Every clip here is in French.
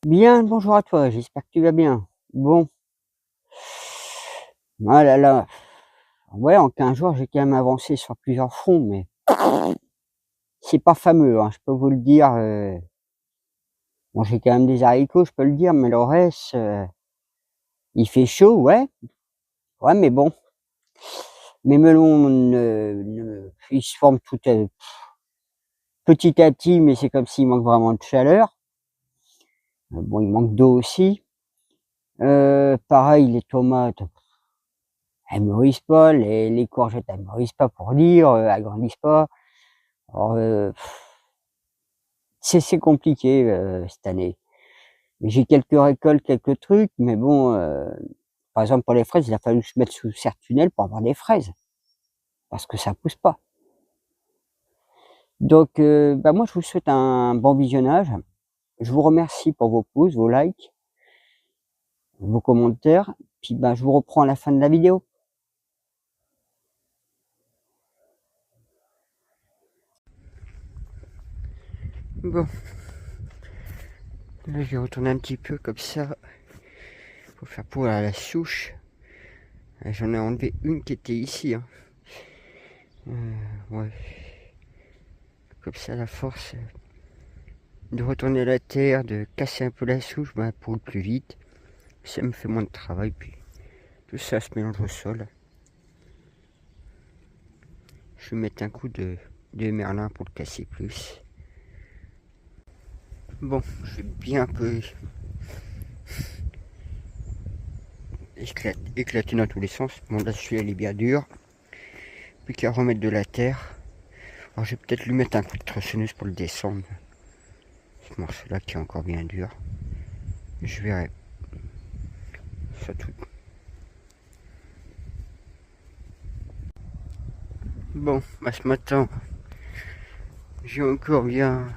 Bien, bonjour à toi, j'espère que tu vas bien. Bon, ah là là, ouais, en 15 jours, j'ai quand même avancé sur plusieurs fronts, mais c'est pas fameux, hein, je peux vous le dire. Bon, j'ai quand même des haricots, je peux le dire, mais le reste, il fait chaud, ouais, mais bon, mes melons, ils se forment tout petit à petit, mais c'est comme s'il manque vraiment de chaleur. Bon, il manque d'eau aussi. Pareil, les tomates, elles mûrissent pas, les courgettes, elles mûrissent pas pour dire, elles grandissent pas. Alors, c'est compliqué, cette année. J'ai quelques récoltes, quelques trucs, mais bon, par exemple pour les fraises, il a fallu se mettre sous serre-tunnel pour avoir des fraises, parce que ça pousse pas. Donc, bah, moi je vous souhaite un bon visionnage. Je vous remercie pour vos pouces, vos likes, vos commentaires, puis, bah, je vous reprends à la fin de la vidéo. Bon, là je vais retourner un petit peu comme ça, pour faire pour à la souche. J'en ai enlevé une qui était ici, hein. Ouais, comme ça la force de retourner la terre, de casser un peu la souche, bah, pour le plus vite. Ça me fait moins de travail, puis tout ça se mélange au sol. Je vais mettre un coup de merlin pour le casser plus. Bon, je vais bien un peu éclater dans tous les sens. Bon, là, celui-là, il est bien dur. Plus qu'à remettre de la terre. Alors, je vais peut-être lui mettre un coup de tronçonneuse pour le descendre. Ce morceau-là qui est encore bien dur. Je verrai. Ça tout. Bon, bah, ce matin, j'ai encore bien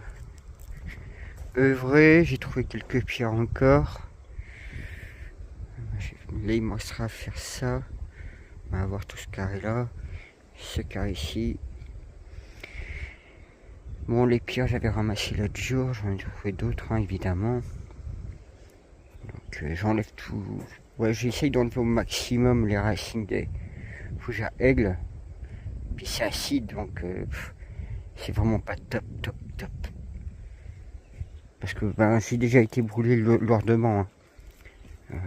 œuvré. J'ai trouvé quelques pierres encore. Là, il me restera à faire ça. On va avoir tout ce carré-là. Ce carré ici. Bon, les pierres, j'avais ramassé l'autre jour. J'en ai trouvé d'autres, hein, évidemment. Donc, j'enlève tout. Ouais, j'essaye d'enlever au maximum les racines des fougères aigles. Puis c'est acide, donc c'est vraiment pas top. Parce que ben, j'ai déjà été brûlé lourdement, hein.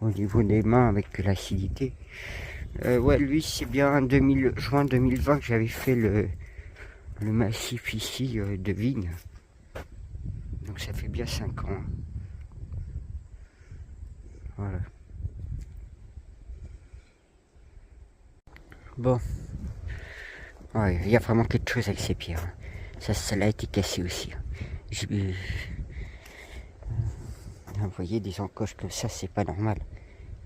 Au niveau des mains avec l'acidité. Ouais, lui, c'est bien juin 2020 que j'avais fait le massif ici de vigne. Donc ça fait bien 5 ans. Voilà. Bon. Ouais, il y a vraiment quelque chose avec ces pierres, hein. Ça l'a été cassé aussi, hein. Vous voyez, des encoches comme ça, c'est pas normal.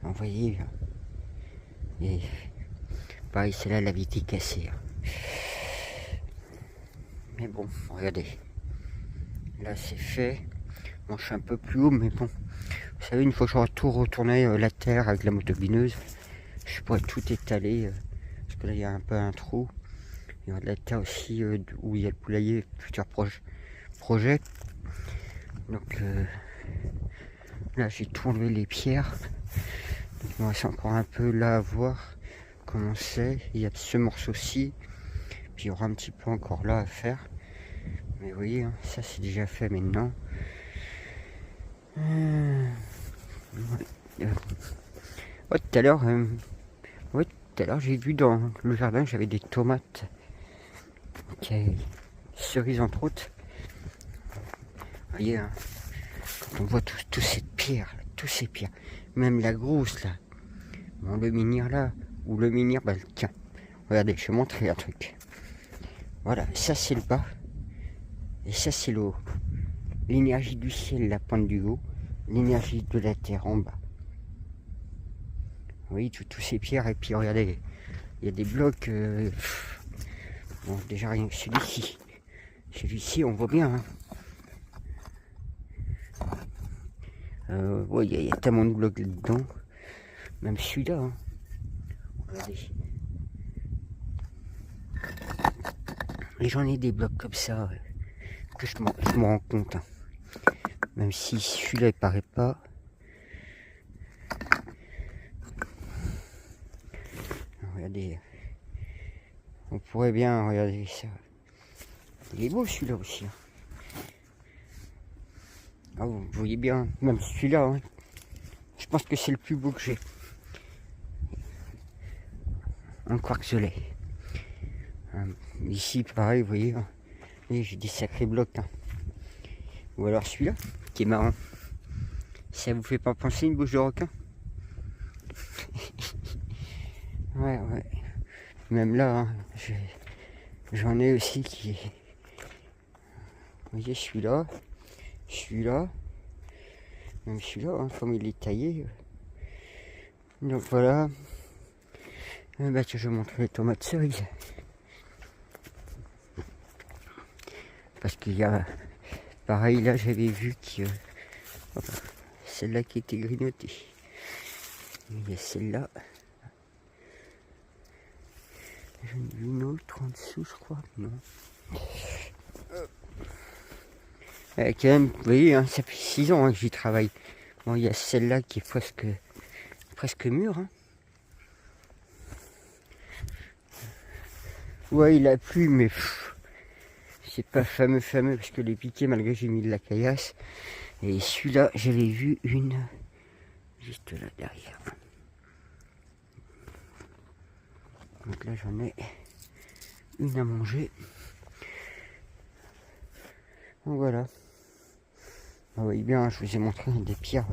Vous voyez, et pareil, celle-là, elle avait été cassée, hein. Mais bon, regardez. Là, c'est fait. Bon, je suis un peu plus haut, mais bon. Vous savez, une fois que j'aurai tout retourné la terre avec la motobineuse, je pourrais tout étaler. Parce que là, il y a un peu un trou. Il y aura de la terre aussi où il y a le poulailler, futur projet. Donc là, j'ai tout enlevé les pierres. Donc, il me reste encore un peu là à voir comment c'est. Il y a ce morceau-ci. Puis il y aura un petit peu encore là à faire. Mais vous voyez, hein, ça c'est déjà fait maintenant. Ouais, tout à l'heure, j'ai vu dans le jardin que j'avais des tomates, cerises entre autres. Vous voyez, hein, quand on voit toutes ces pierres, tous ces pierres, même la grosse là, bon, le menhir là, ou le menhir, bah tiens, regardez, je vais montrer un truc. Voilà, ça c'est le bas, et ça c'est le haut. L'énergie du ciel, la pointe du haut, l'énergie de la terre en bas. Oui, toutes ces pierres, et puis regardez, il y a des blocs. Bon, déjà rien que celui-ci. Celui-ci, on voit bien, hein. Ouais, il y a tellement de blocs là-dedans. Même celui-là, hein. Regardez. Et j'en ai des blocs comme ça, que je me rends compte, hein. Même si celui-là il paraît pas. Regardez. On pourrait bien regarder ça. Il est beau celui-là aussi. Hein. Ah, vous voyez bien, même celui-là. Hein. Je pense que c'est le plus beau que j'ai. En quartzolet. Ici, pareil, vous voyez. Hein. Et j'ai des sacrés blocs. Hein. Ou alors celui-là, qui est marrant. Ça vous fait pas penser une bouche de requin? Ouais. Même là, hein, j'en ai aussi qui... Vous voyez, celui-là. Même celui-là, hein, comme il est taillé. Donc voilà. Bah tiens, je vais montrer les tomates cerises. Parce qu'il y a... Pareil, là, j'avais vu que... celle-là qui était grignotée. Il y a celle-là. J'en ai vu une autre en dessous, je crois. Non. Quand même, vous voyez, hein, ça fait 6 ans hein, que j'y travaille. Bon, il y a celle-là qui est presque mûre. Hein. Ouais, il a plu, mais c'est pas fameux, parce que les piquets, malgré que j'ai mis de la caillasse. Et celui-là, j'avais vu une juste là derrière. Donc là, j'en ai une à manger. Donc voilà. Vous voyez bien, je vous ai montré des pierres.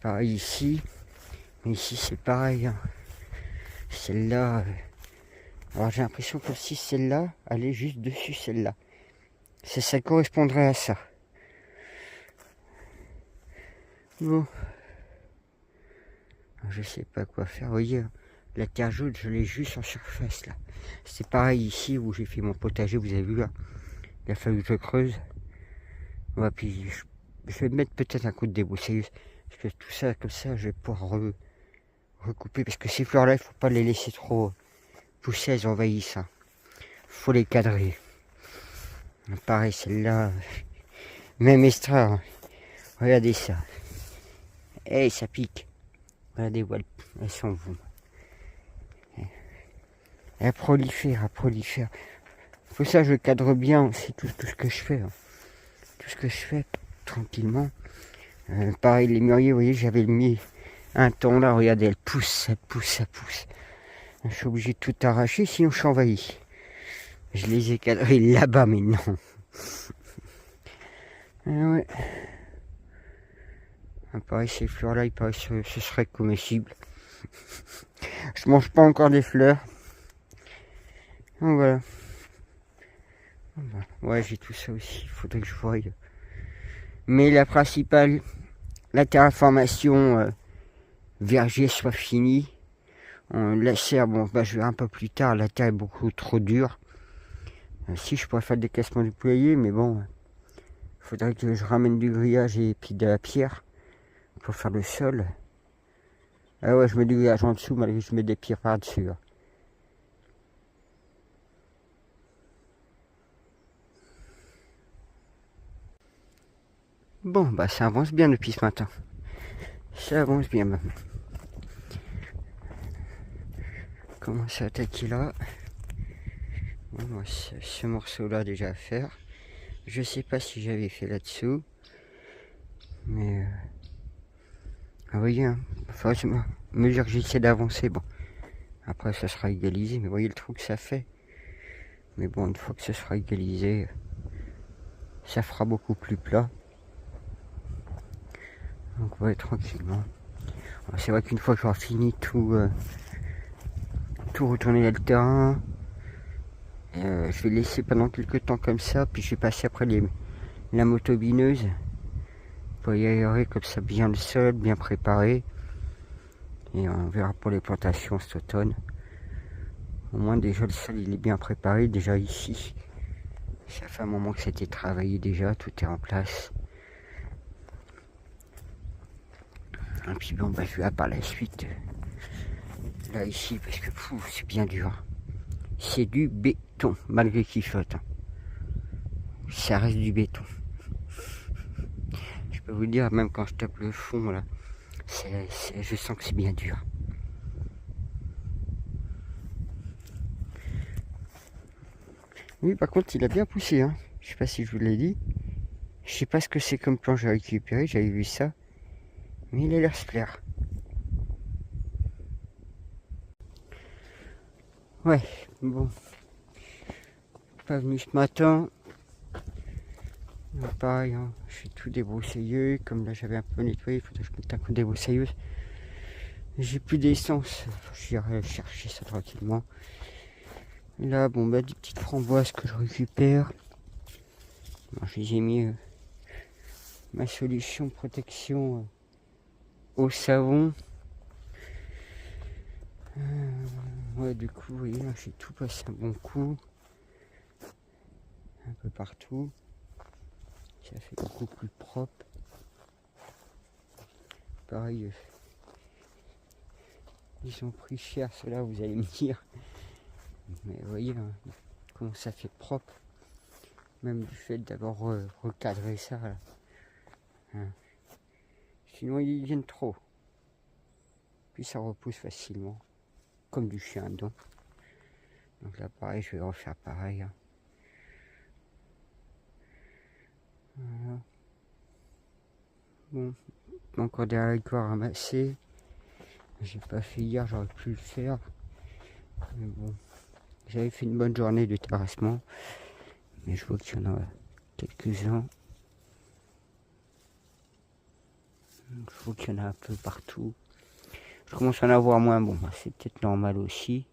Pareil ici. Mais ici, c'est pareil. Hein. Celle-là... alors j'ai l'impression que si celle-là, elle est juste dessus celle-là. Ça correspondrait à ça. Bon. Je sais pas quoi faire. Vous voyez, la terre jaune, je l'ai juste en surface là. C'est pareil ici où j'ai fait mon potager, vous avez vu là. Il a fallu que je creuse. Ouais, puis je vais mettre peut-être un coup de débroussailleuse. Parce que tout ça, comme ça, je vais pouvoir recouper. Parce que ces fleurs-là, il faut pas les laisser trop pousser, elles envahissent. Hein. Faut les cadrer. Pareil, celle-là, même extra. Hein. Regardez ça. Eh, ça pique. Regardez, voilà, elles sont vous. Elle prolifère. Pour ça, je cadre bien aussi tout ce que je fais. Hein. Tout ce que je fais, tranquillement. Pareil, les mûriers, vous voyez, j'avais mis un temps là, regardez, elle pousse, ça pousse. Je suis obligé de tout arracher, sinon je suis envahi. Je les ai cadrés là-bas, mais non. Ouais. Pareil, ces fleurs-là, il paraît que ce serait comestible. Je mange pas encore des fleurs. Donc voilà. Ouais, j'ai tout ça aussi, il faudrait que je voie. Mais la principale, la terraformation verger soit finie. La serre, bon, bah, je verrai un peu plus tard, la terre est beaucoup trop dure. Si je pourrais faire des cassements du poulailler, mais bon, il faudrait que je ramène du grillage et puis de la pierre pour faire le sol. Ah ouais, je mets du grillage en dessous, malgré que je mets des pierres par-dessus. Hein. Bon, bah ça avance bien depuis ce matin. Ça avance bien même. Commence à attaquer là. Bon, moi, ce morceau-là déjà à faire. Je sais pas si j'avais fait là-dessous. Mais... vous voyez, hein, enfin, je mesure que j'essaie d'avancer. Bon, après ça sera égalisé. Mais vous voyez le trou que ça fait. Mais bon, une fois que ce sera égalisé, ça fera beaucoup plus plat. Donc on va être tranquillement. C'est vrai qu'une fois que j'aurai fini tout retourner dans le terrain, je vais laisser pendant quelques temps comme ça, puis je vais passer après la motobineuse pour y aérer comme ça bien le sol, bien préparé. Et on verra pour les plantations cet automne. Au moins déjà le sol il est bien préparé, déjà ici. Ça fait un moment que ça a été travaillé déjà, tout est en place. Et puis bon, bah, je vais par la suite, là ici, parce que c'est bien dur. C'est du béton, malgré qu'il flotte. Hein. Ça reste du béton. peux vous dire, même quand je tape le fond là, je sens que c'est bien dur. Oui, par contre, il a bien poussé, hein. Je sais pas si je vous l'ai dit. Je sais pas ce que c'est comme plan j'ai récupéré, j'avais vu ça. Mais il a l'air se plaire. Ouais, bon. Pas venu ce matin. Donc pareil, hein, je suis tout débroussailleux. Comme là j'avais un peu nettoyé, il faudrait que je mette un coup de débroussailleuse. J'ai plus d'essence. J'irai chercher ça tranquillement. Et là, bon, bah, des petites framboises que je récupère. Bon, je les ai mis ma solution protection au savon. Ouais, du coup, vous voyez, là, j'ai tout passé un bon coup. Un peu partout. Ça fait beaucoup plus propre. Pareil, ils ont pris cher, ceux-là, vous allez me dire. Mais vous voyez, hein, comment ça fait propre. Même du fait d'avoir recadré ça. Là. Hein. Sinon, ils viennent trop. Puis ça repousse facilement. Comme du chien, donc. Donc là, pareil, je vais refaire pareil. Hein. Voilà. Bon, encore des haricots à ramasser. J'ai pas fait hier, j'aurais pu le faire. Mais bon, j'avais fait une bonne journée de terrassement. Mais je vois qu'il y en a quelques-uns. Je vois qu'il y en a un peu partout. Je commence à en avoir moins. Bon, bah, c'est peut-être normal aussi.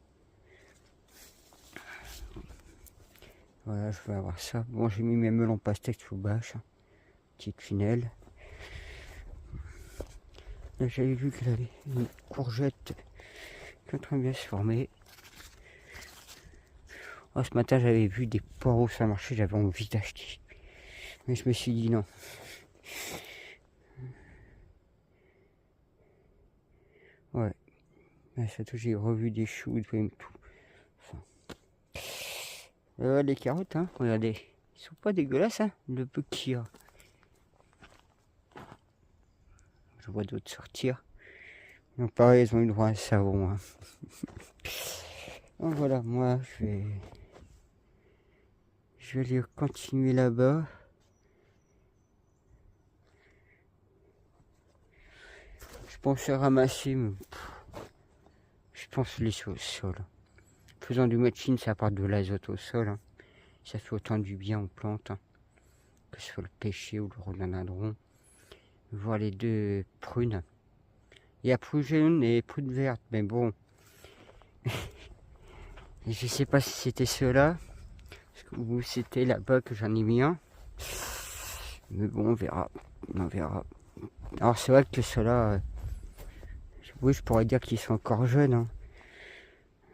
Voilà, je vais avoir ça. Bon, j'ai mis mes melons pastèques sous bâche. Hein. Petite finelle. Là, j'avais vu qu'il avait une courgette qui est en train de bien se former. Oh, ce matin, j'avais vu des poireaux sur le marché, j'avais envie d'acheter. Mais je me suis dit non. Ouais. Surtout, j'ai revu des choux, tout. Enfin. Les carottes, hein, regardez. Ils sont pas dégueulasses, hein, le peu qu'il y a. Je vois d'autres sortir. Donc pareil, ils ont eu droit à un savon. Hein. Donc voilà, moi, je vais aller continuer là-bas. Je pensais ramasser, mais je pense laisser au sol. Faisant du mulching, ça apporte de l'azote au sol. Hein. Ça fait autant du bien aux plantes, hein, que ce soit le pêcher ou le rhododendron. Voir les deux prunes. Il y a prune jaune et prune verte, mais bon. Je sais pas si c'était ceux-là, ou c'était là-bas que j'en ai mis un. Mais bon, on verra. On verra. Alors c'est vrai que ceux-là, oui, je pourrais dire qu'ils sont encore jeunes. Hein.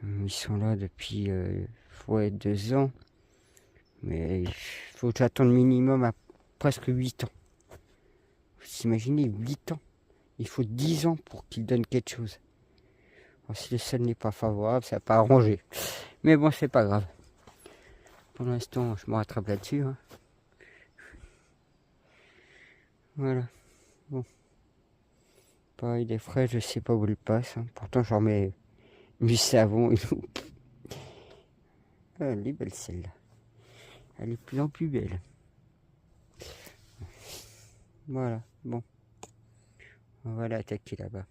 Ils sont là depuis 2 ans. Mais il faut que j'attende minimum à presque 8 ans. Vous imaginez, 8 ans. Il faut 10 ans pour qu'ils donnent quelque chose. Alors, si le sol n'est pas favorable, ça va pas arranger. Mais bon, c'est pas grave. Pour l'instant, je me rattrape là-dessus. Hein. Voilà. Bon. Pareil, des frais, je sais pas où ils passent. Hein. Pourtant, j'en mets du savon et tout. Elle est belle celle-là. Elle est de plus en plus belle. Voilà, bon. On va l'attaquer là-bas.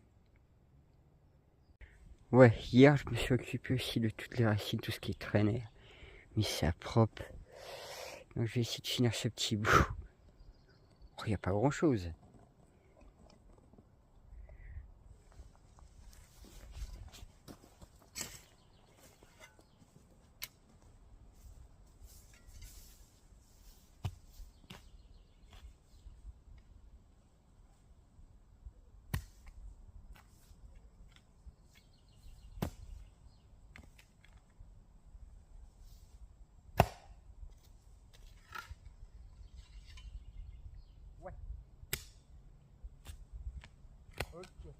Ouais, hier, je me suis occupé aussi de toutes les racines, tout ce qui traînait. Mis ça propre. Donc, je vais essayer de finir ce petit bout. Oh, il n'y a pas grand-chose. Ok,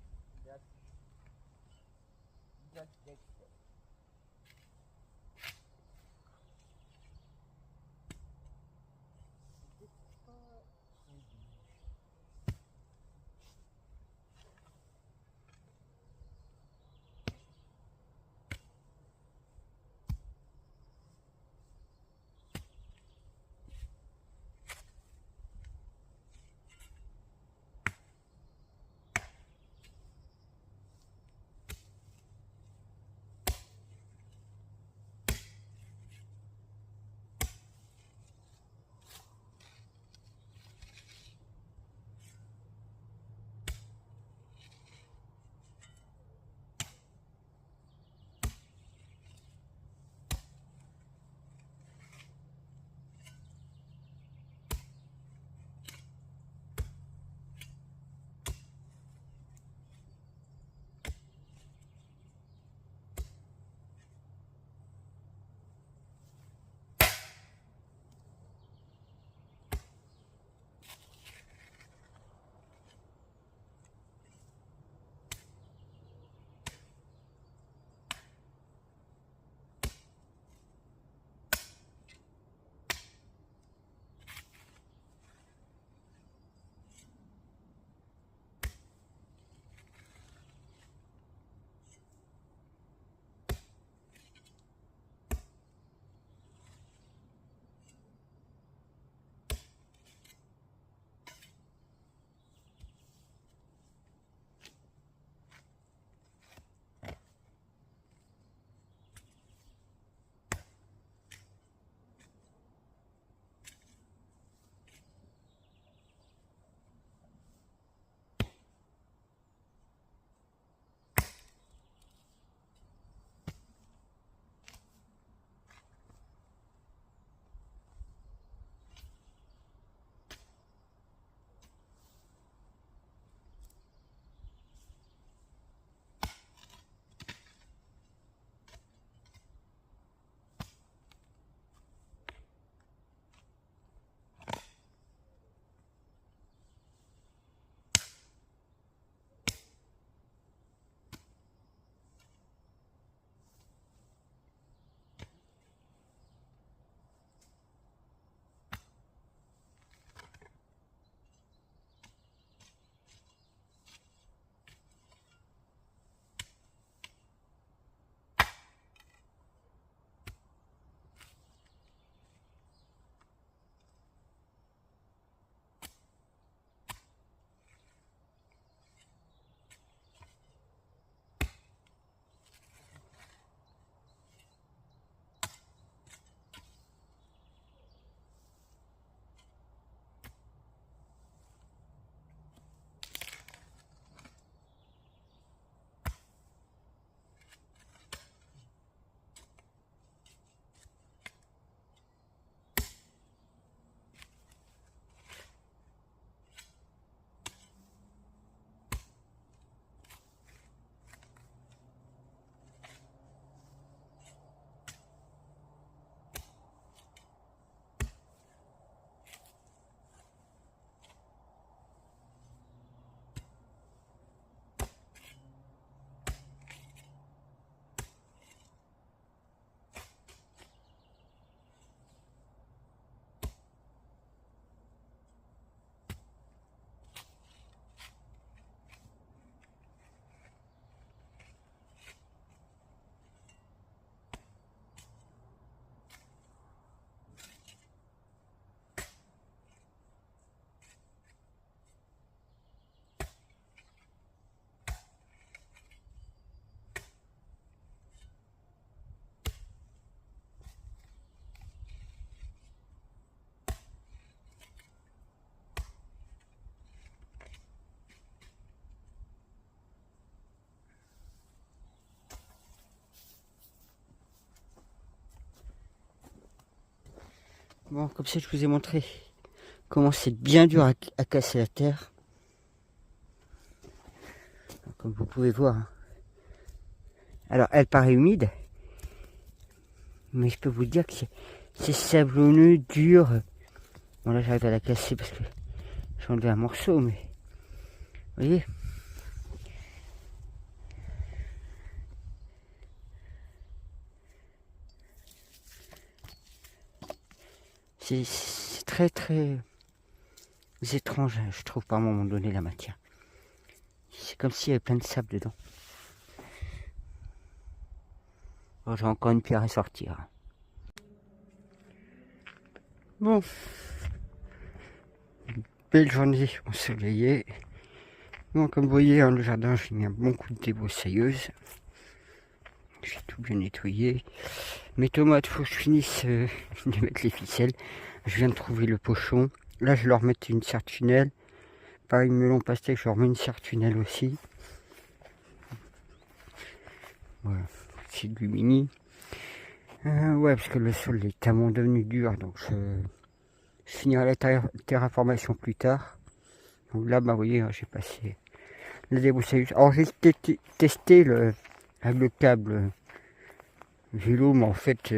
Bon, comme ça je vous ai montré comment c'est bien dur à casser la terre. Comme vous pouvez voir. Alors elle paraît humide, mais je peux vous dire que c'est sablonneux, dur. Bon là j'arrive à la casser parce que j'ai enlevé un morceau, mais vous voyez. C'est très très étrange, je trouve, par un moment donné, la matière. C'est comme s'il y avait plein de sable dedans. Bon, j'ai encore une pierre à sortir. Bon, belle journée ensoleillée. Bon, comme vous voyez, le jardin, j'ai mis un bon coup de débroussailleuse. J'ai tout bien nettoyé. Mes tomates, faut que je finisse de mettre les ficelles. Je viens de trouver le pochon. Là, je vais leur mettre une serre tunnel. Pareil, melon pastèque, je leur mets une serre tunnel aussi. Voilà, c'est du mini. Ouais, parce que le sol est tellement devenu dur, donc je finirai la terraformation plus tard. Donc là, bah, vous voyez, j'ai passé le débroussailleuse. Alors, j'ai testé avec le câble vélo, mais en fait,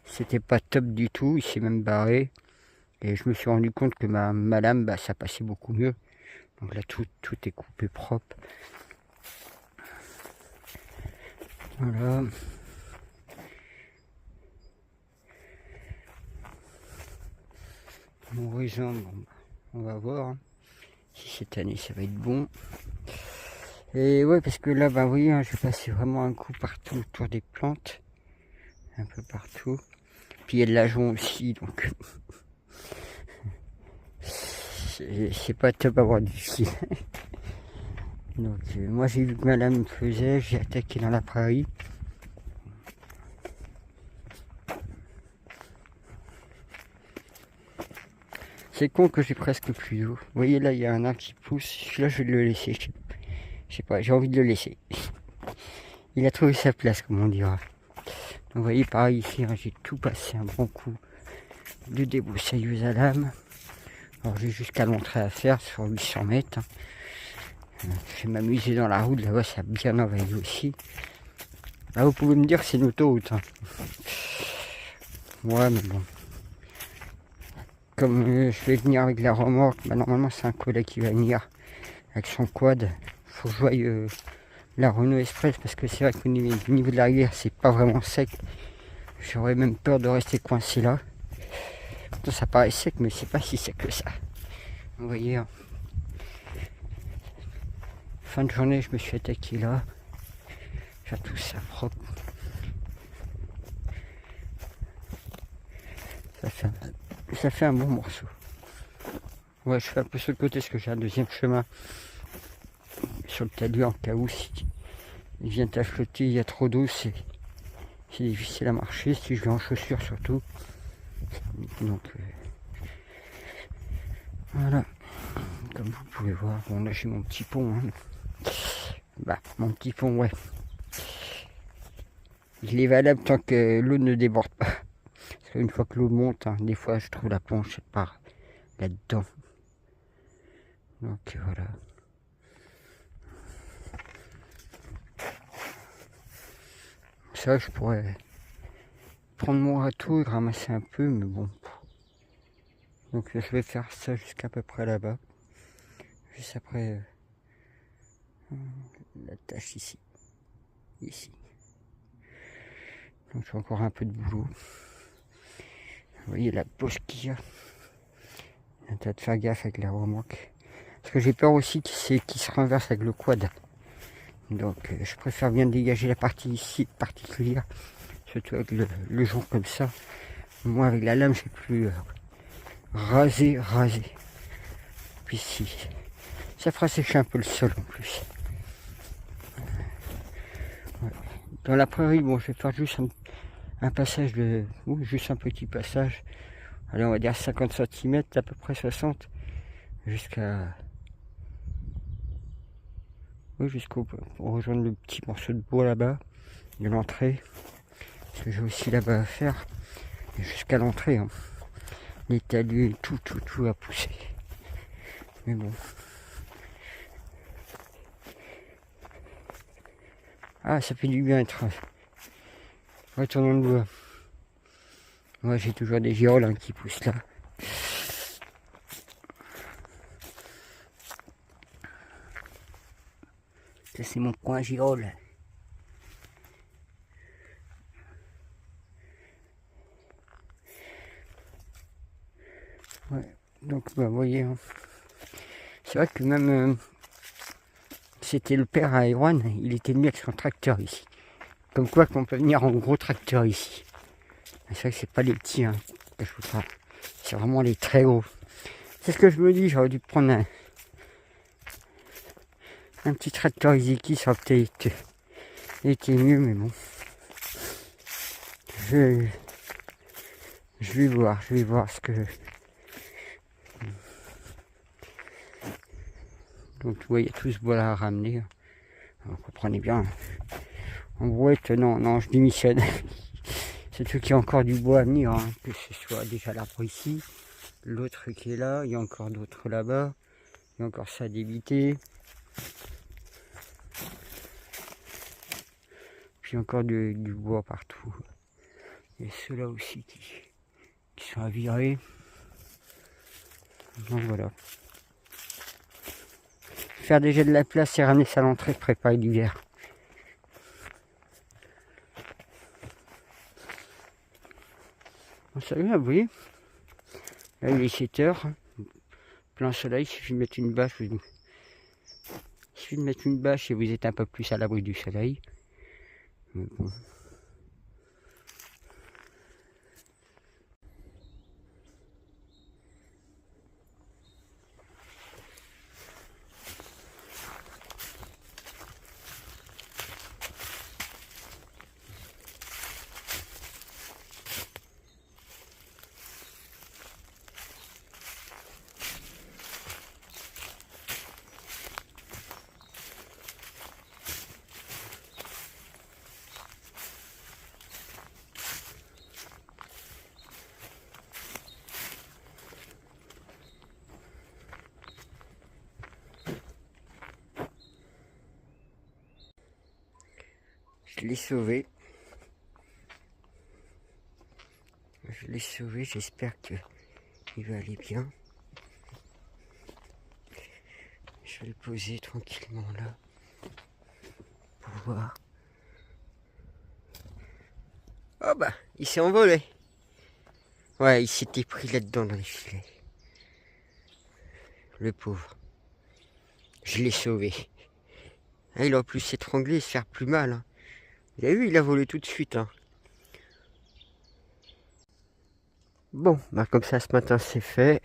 c'était pas top du tout. Il s'est même barré. Et je me suis rendu compte que ma lame, bah, ça passait beaucoup mieux. Donc là, tout est coupé propre. Voilà. Mon raisin, bon, on va voir hein, si cette année ça va être bon. Et ouais, parce que là, bah, vous voyez, hein, je vais passer vraiment un coup partout autour des plantes. Un peu partout. Puis il y a de l'ajonc aussi, donc c'est pas top à avoir du fil. Donc moi j'ai vu que ma lame me faisait, j'ai attaqué dans la prairie. C'est con que j'ai presque plus d'eau. Vous voyez là il y a un arbre qui pousse, celui-là je vais le laisser. Je sais pas, j'ai envie de le laisser. Il a trouvé sa place comme on dira. Donc vous voyez pareil ici, hein, j'ai tout passé un bon coup de débroussailleuse à lame. Alors j'ai jusqu'à l'entrée à faire sur 800 mètres. Hein. Je vais m'amuser dans la route, là-bas ça a bien envahi aussi. Là vous pouvez me dire que c'est une autoroute. Hein. Ouais mais bon. Comme je vais venir avec la remorque, bah, normalement c'est un collègue qui va venir avec son quad. Faut que je voie la Renault Express parce que c'est vrai qu'au niveau de la rivière c'est pas vraiment sec. J'aurais même peur de rester coincé là. Pourtant ça paraît sec mais c'est pas si sec que ça. Vous voyez. Hein. Fin de journée je me suis attaqué là. J'ai tout ça propre. Ça fait un bon morceau. Ouais, je fais un peu sur le côté parce que j'ai un deuxième chemin sur le talus en cas où si il vient à flotter, il y a trop d'eau, c'est difficile à marcher si je vais en chaussures surtout. Donc voilà, comme vous pouvez voir, bon là j'ai mon petit pont. Hein. Bah, mon petit pont, ouais. Il est valable tant que l'eau ne déborde pas. Parce qu'une fois que l'eau monte, hein, des fois je trouve la planche part là-dedans. Donc voilà. C'est vrai que je pourrais prendre mon râteau et ramasser un peu, mais bon. Donc je vais faire ça jusqu'à peu près là-bas. Juste après la tâche ici. Ici. Donc j'ai encore un peu de boulot. Vous voyez la poche qu'il y a. Il y a de faire gaffe avec la remorque. Parce que j'ai peur aussi qu'il se renverse avec le quad. Donc je préfère bien dégager la partie ici particulière. Surtout avec le jour comme ça. Moi avec la lame j'ai plus raser. Puis si. Ça fera sécher un peu le sol en plus. Ouais. Dans la prairie, bon je vais faire juste un passage de. Juste un petit passage. Allez, on va dire 50 cm, à peu près 60. Jusqu'à. Oui, pour rejoindre le petit morceau de bois là-bas. De l'entrée. Parce que j'ai aussi là-bas à faire. Jusqu'à l'entrée. Hein. Les talus, tout a poussé. Mais bon. Ah, ça fait du bien être retournant le bois. Moi, j'ai toujours des girolles hein, qui poussent là. Ça, c'est mon coin girole. Ouais, donc, bah, vous voyez, hein. C'est vrai que même, c'était le père à Erwan, il était venu avec son tracteur ici. Comme quoi qu'on peut venir en gros tracteur ici. C'est vrai que c'est pas les petits, hein, que je vous parle. C'est vraiment les très gros. C'est ce que je me dis, j'aurais dû prendre un petit tracteur Iziki, ça aurait peut-être été mieux, mais bon. Je vais voir ce que... Donc tu vois, il y a tout ce bois là à ramener. Alors, comprenez bien. En brouette, non, je démissionne. C'est tout qu'il y a encore du bois à venir, hein, que ce soit déjà l'arbre ici, l'autre qui est là, il y a encore d'autres là-bas, il y a encore ça à débiter. Puis encore du bois partout. Et ceux-là aussi qui sont à virer. Donc voilà. Faire déjà de la place et ramener ça à l'entrée, préparer l'hiver. Salut, vous voyez, là il est 7h, plein soleil, il suffit de mettre une bâche, et vous êtes un peu plus à l'abri du soleil. Mais bon. Je l'ai sauvé. J'espère qu'il va aller bien. Je vais le poser tranquillement là. Pour voir. Oh bah, il s'est envolé. Ouais, il s'était pris là-dedans dans les filets. Le pauvre. Je l'ai sauvé. Ah, il aurait pu s'étrangler et se faire plus mal. Hein. Vous avez vu, il a volé tout de suite. Hein. Bon, bah comme ça ce matin c'est fait.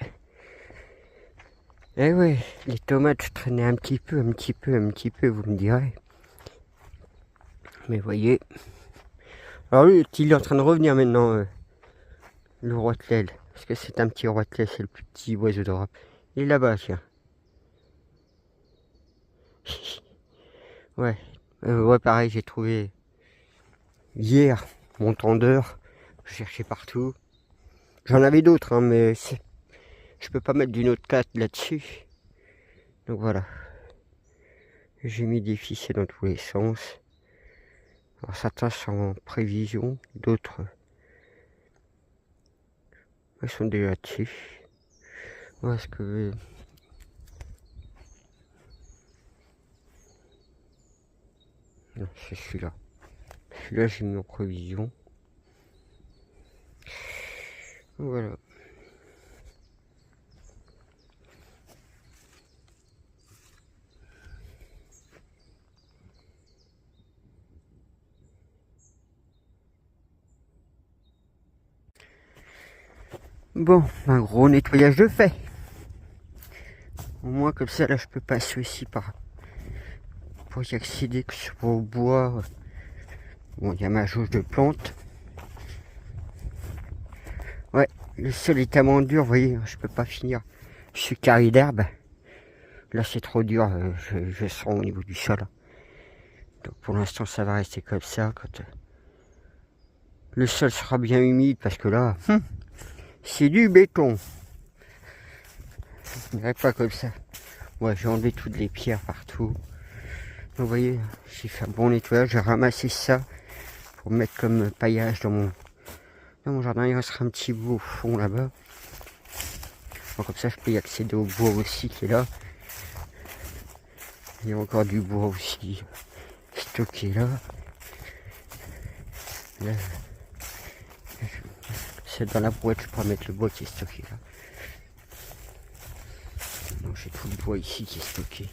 Eh ouais, les tomates traînaient un petit peu, vous me direz. Mais voyez. Alors lui, il est en train de revenir maintenant, le roitelet. Parce que c'est un petit roitelet, c'est le plus petit oiseau d'Europe. Il est là-bas, tiens. Ouais, ouais, pareil, j'ai trouvé hier mon tendeur. Je cherchais partout. J'en avais d'autres, hein, mais je peux pas mettre d'une autre carte là-dessus. Donc voilà. J'ai mis des ficelles dans tous les sens. Alors certains sont en prévision, d'autres ils sont déjà dessus. Voilà ce que... Non, c'est celui-là. Celui-là, j'ai mis en prévision. Voilà. Bon, un gros nettoyage de fait. Au moins comme ça, là, je peux passer aussi pour y accéder, que ce soit au bois. Bon, il y a ma jauge de plantes. Ouais, le sol est tellement dur, vous voyez, je peux pas finir. Je suis carré d'herbe. Là, c'est trop dur, je sens au niveau du sol. Donc pour l'instant, ça va rester comme ça. Quand le sol sera bien humide, parce que là, C'est du béton. On dirait pas comme ça. Ouais, j'ai enlevé toutes les pierres partout. Donc, vous voyez, j'ai fait un bon nettoyage. J'ai ramassé ça pour mettre comme paillage dans mon jardin. Il restera un petit bout au fond là-bas. Donc, comme ça, je peux y accéder au bois aussi qui est là. Il y a encore du bois aussi stocké là. Là, c'est dans la boîte, je pourrais mettre le bois qui est stocké là. Donc j'ai tout le bois ici qui est stocké.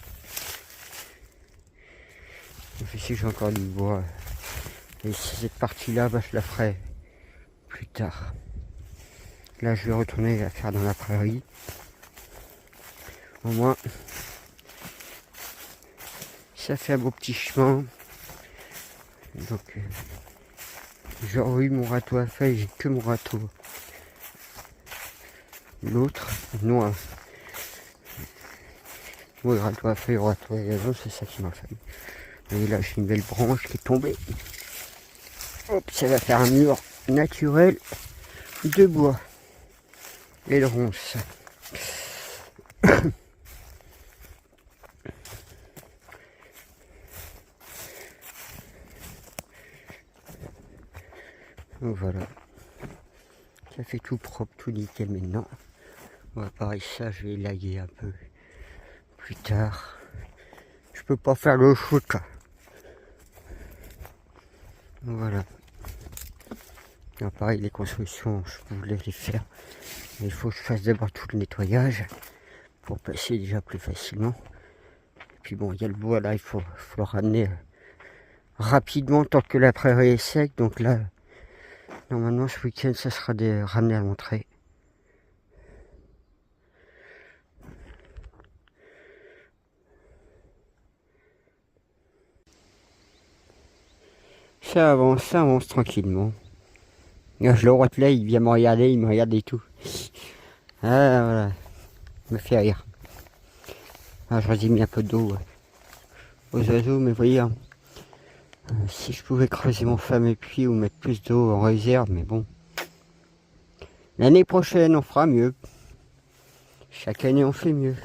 Donc ici j'ai encore du bois. Et cette partie là, bah, je la ferai plus tard. Là je vais retourner la faire dans la prairie. Au moins, ça fait un beau petit chemin. Donc j'aurais eu mon râteau à feuilles, j'ai que mon râteau. L'autre, non. Oui, râteau à feuilles, râteau à gazon, c'est ça qui m'a fallu. Et là j'ai une belle branche qui est tombée. Hop, ça va faire un mur naturel de bois. Et de ronces. Donc voilà. Ça fait tout propre, tout nickel maintenant. On va pareil, ça je vais élaguer un peu plus tard. Je peux pas faire le foot. Donc voilà. Alors, pareil, les constructions, je voulais les faire. Mais il faut que je fasse d'abord tout le nettoyage pour passer déjà plus facilement. Et puis bon, il y a le bois là, il faut le ramener rapidement tant que la prairie est sec. Donc là, normalement ce week-end, ça sera ramené à l'entrée. Ça avance tranquillement. Là, je le vois là, il vient me regarder, il me regarde et tout. Ah voilà, il me fait rire. Ah, je mis un peu d'eau aux oiseaux, mais vous voyez, hein, si je pouvais creuser mon fameux puits ou mettre plus d'eau en réserve, mais bon. L'année prochaine, on fera mieux. Chaque année, on fait mieux.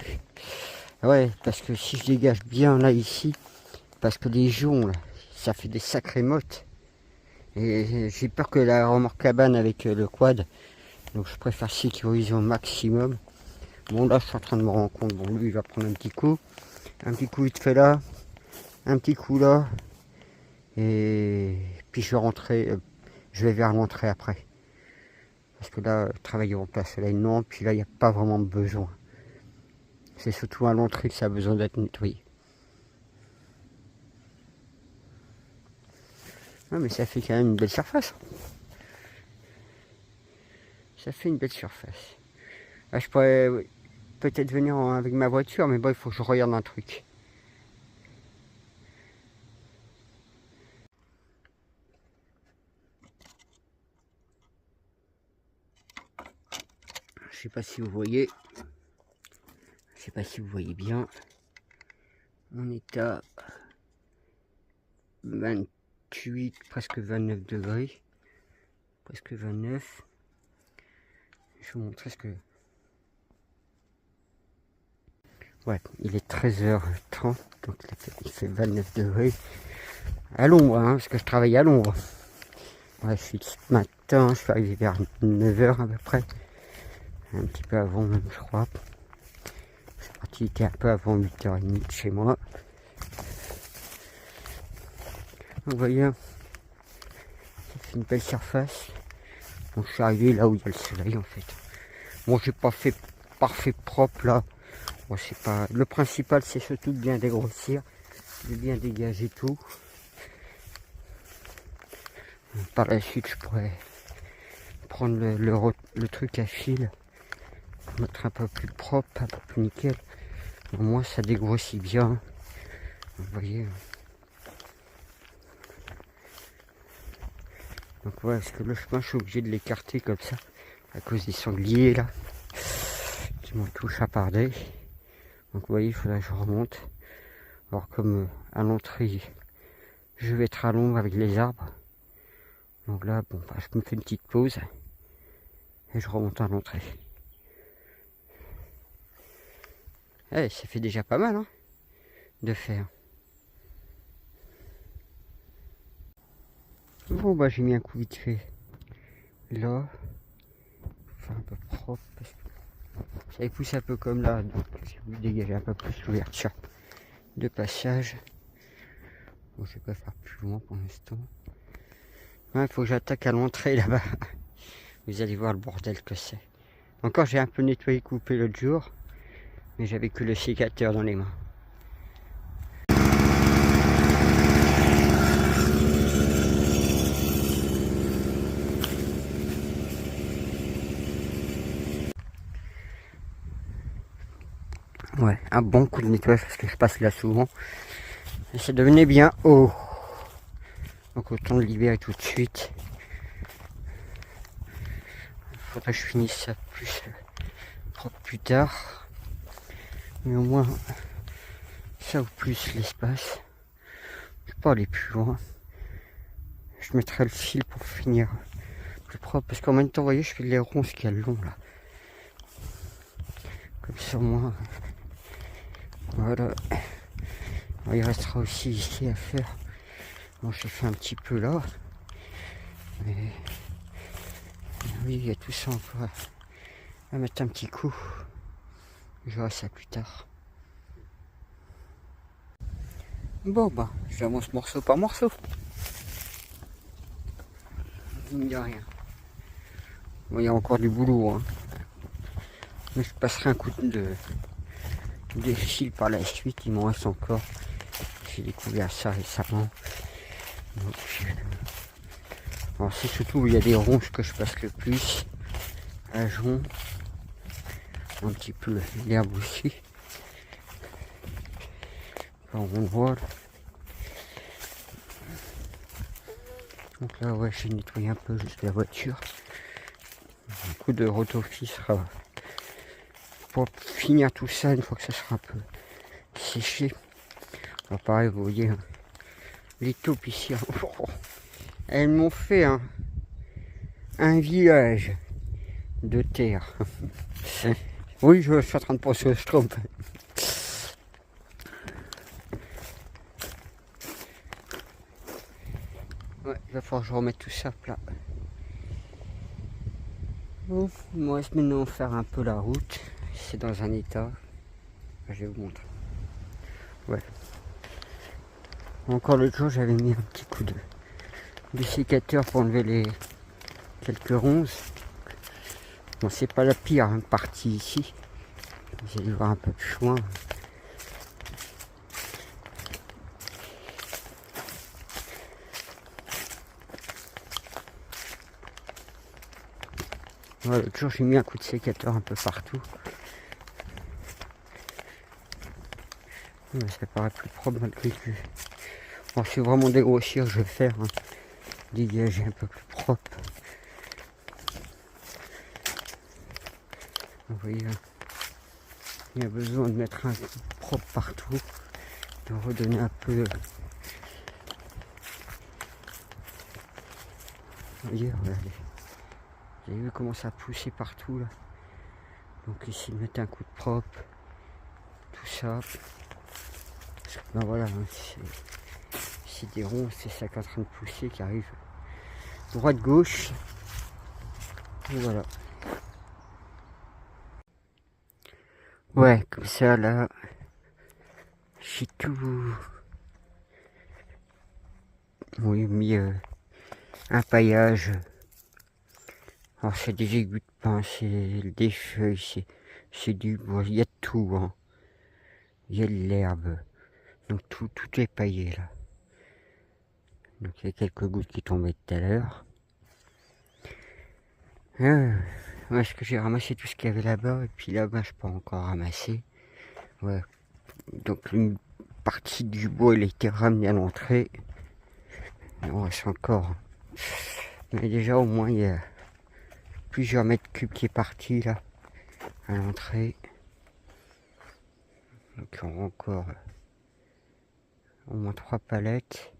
Ouais, parce que si je dégage bien là, ici, parce que les joncs, là, ça fait des sacrées mottes. Et j'ai peur que la remorque cabane avec le quad, donc je préfère sécuriser au maximum. Bon là je suis en train de me rendre compte, bon lui il va prendre un petit coup vite fait là, un petit coup là, et puis je vais rentrer, je vais vers l'entrée après. Parce que là, travailler en place, là non, puis là il n'y a pas vraiment besoin. C'est surtout à l'entrée que ça a besoin d'être nettoyé. Non mais ça fait quand même une belle surface. Ça fait une belle surface. Là, je pourrais peut-être venir avec ma voiture, mais bon, il faut que je regarde un truc. Je sais pas si vous voyez. Je sais pas si vous voyez bien. On est à 28, presque 29 degrés. Presque 29. Je vais vous montrer ce que... Ouais, il est 13h30, donc il fait 29 degrés. À l'ombre, hein, parce que je travaille à l'ombre. Ouais, je suis ce matin, je suis arrivé vers 9h à peu près. Un petit peu avant même, je crois. C'est parti, il était un peu avant 8h30 de chez moi. Vous voyez, ça fait une belle surface. Donc je suis arrivé là où il y a le soleil en fait. Bon, j'ai pas fait parfait propre là. Bon, c'est pas... Le principal c'est surtout de bien dégrossir, de bien dégager tout. Par la suite je pourrais prendre le truc à fil, pour mettre un peu plus propre, un peu plus nickel. Au moins ça dégrossit bien. Vous voyez. Donc voilà, parce que le chemin, je suis obligé de l'écarter comme ça, à cause des sangliers là, qui m'ont tout chapardé. Donc vous voyez, il faudra que je remonte. Alors comme à l'entrée, je vais être à l'ombre avec les arbres. Donc là, bon, bah, je me fais une petite pause. Et je remonte à l'entrée. Eh, ça fait déjà pas mal hein, de faire. Bon bah j'ai mis un coup vite fait là. Faire un peu propre parce que ça pousse un peu comme là, donc j'ai voulu dégager un peu plus l'ouverture de passage. Bon, je vais pas faire plus loin pour l'instant. Il faut que j'attaque à l'entrée là-bas. Vous allez voir le bordel que c'est. Encore j'ai un peu nettoyé, coupé l'autre jour, mais j'avais que le sécateur dans les mains. Ouais, un bon coup de nettoyage parce que je passe là souvent. Et ça devenait bien haut. Donc autant le libérer tout de suite. Il faudrait que je finisse ça plus propre plus tard. Mais au moins ça ou plus l'espace. Je peux pas aller plus loin. Je mettrai le fil pour finir plus propre. Parce qu'en même temps, vous voyez, je fais les ronces qu'il y a le long là. Comme ça au moins. Voilà. Il restera aussi ici à faire. Bon, j'ai fait un petit peu là. Mais oui, il y a tout ça encore à mettre un petit coup. Je verrai ça plus tard. Bon bah, j'avance morceau par morceau. Il n'y a rien. Bon, il y a encore du boulot. Hein. Mais je passerai un coup de fil par la suite. Il m'en reste encore. J'ai découvert ça récemment. Donc, alors c'est surtout où il y a des ronces que je passe le plus. À jonc. Un petit peu l'herbe aussi. Enfin, on voit là. Donc là ouais, j'ai nettoyé un peu juste la voiture. Un coup de rotofil sera pour finir tout ça une fois que ça sera un peu séché. Alors pareil, vous voyez les taupes ici, elles m'ont fait un village de terre. Oui, je suis en train de penser au Stromp. Ouais, il va falloir que je remette tout ça à plat. Bon, il me reste maintenant faire un peu la route. C'est dans un état. Je vais vous montrer. Ouais. Encore l'autre jour, j'avais mis un petit coup de sécateur pour enlever les quelques ronces. Bon, c'est pas la pire partie ici. Vous allez voir un peu plus loin. Ouais, l'autre jour, j'ai mis un coup de sécateur un peu partout. Mais ça paraît plus propre malgré tout. Bon, c'est vraiment dégrossir, je vais faire. Hein. Dégager un peu plus propre. Vous voyez, il y a besoin de mettre un coup propre partout. De redonner un peu. Vous voyez, regardez. Vous avez vu comment ça a poussé partout là. Donc ici, mettre un coup de propre. Tout ça. Ben voilà, hein, c'est des ronds, c'est ça qui est en train de pousser, qui arrive droite gauche. Et voilà. Ouais, comme ça là, j'ai tout. Oui, mis un paillage. Alors c'est des aiguilles de pin, c'est des feuilles, c'est du bois, il y a de tout. Hein. Il y a de l'herbe. Donc tout est paillé là. Donc il y a quelques gouttes qui tombaient tout à l'heure. Ouais, ce que j'ai ramassé tout ce qu'il y avait là-bas, et puis là-bas je peux encore ramasser. Ouais. Donc une partie du bois il a été ramené à l'entrée. Il en reste encore. Mais déjà au moins il y a plusieurs mètres cubes qui est parti là à l'entrée. Donc il y aura encore au moins 3 palettes,